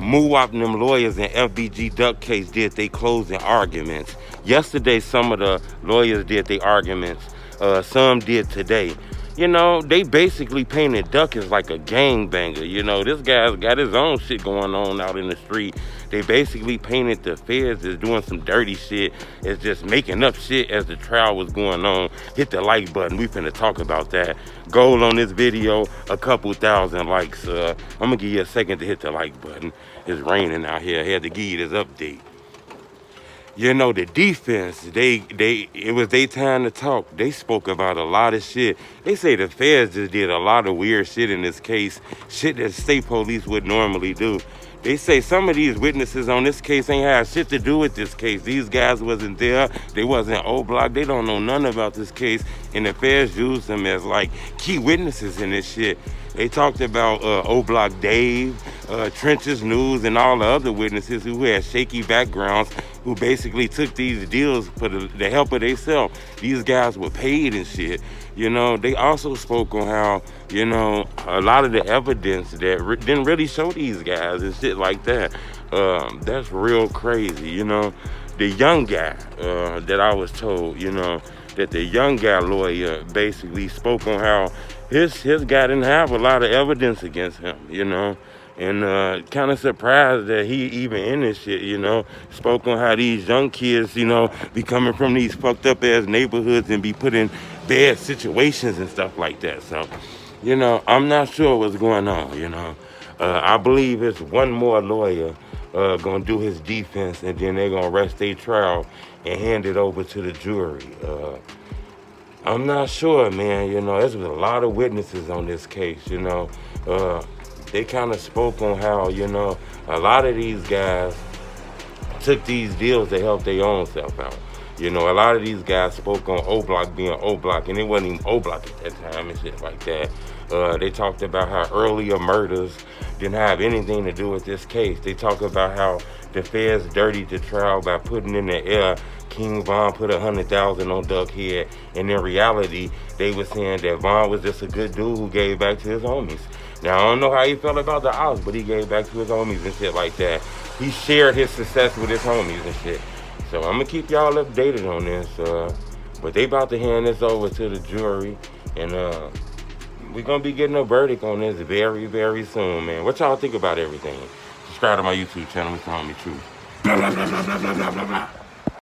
Muwap and them lawyers in FBG duck case did they closing arguments. Yesterday, some of the lawyers did their arguments. Some did today. You know, they basically painted Duck as like a gangbanger. You know, this guy's got his own shit going on out in the street. They basically painted the feds as doing some dirty shit, as just making up shit as the trial was going on. Hit the like button. We finna talk about that. Goal on this video, a couple thousand likes. I'm gonna give you a second to hit the like button. It's raining out here. I had to give you this update. You know, the defense, it was their time to talk. They spoke about a lot of shit. They say the feds just did a lot of weird shit in this case, shit that state police would normally do. They say some of these witnesses on this case ain't had shit to do with this case. These guys wasn't there. They wasn't Oblock. They don't know nothing about this case. And the feds used them as like key witnesses in this shit. They talked about Oblock Dave, Trenches News, and all the other witnesses who had shaky backgrounds, who basically took these deals for the help of themselves. These guys were paid and shit. You know, they also spoke on how, you know, a lot of the evidence that didn't really show these guys and shit like that. That's real crazy, you know. The young guy that I was told, you know, that the young guy lawyer basically spoke on how his guy didn't have a lot of evidence against him, you know. And kind of surprised that he even in this shit, you know. Spoke on how these young kids, you know, be coming from these fucked up ass neighborhoods and be put in bad situations and stuff like that. So, you know, I'm not sure what's going on, you know. I believe it's one more lawyer gonna do his defense, and then they're gonna rest their trial and hand it over to the jury. I'm not sure, man. You know, there's a lot of witnesses on this case, you know. They kind of spoke on how, you know, a lot of these guys took these deals to help their own self out. You know, a lot of these guys spoke on Oblock being Oblock, and it wasn't even Oblock at that time and shit like that. They talked about how earlier murders didn't have anything to do with this case. They talk about how the feds dirtied the trial by putting in the air King Von put 100,000 on Duck Head, and in reality, they were saying that Von was just a good dude who gave back to his homies. Now, I don't know how he felt about the ops, but he gave back to his homies and shit like that. He shared his success with his homies and shit. So I'm gonna keep y'all updated on this. But they about to hand this over to the jury, and we're gonna be getting a verdict on this very, very soon, man. What y'all think about everything? Subscribe to my YouTube channel, Mr. Homie Truth. Blah, blah, blah, blah, blah, blah, blah, blah.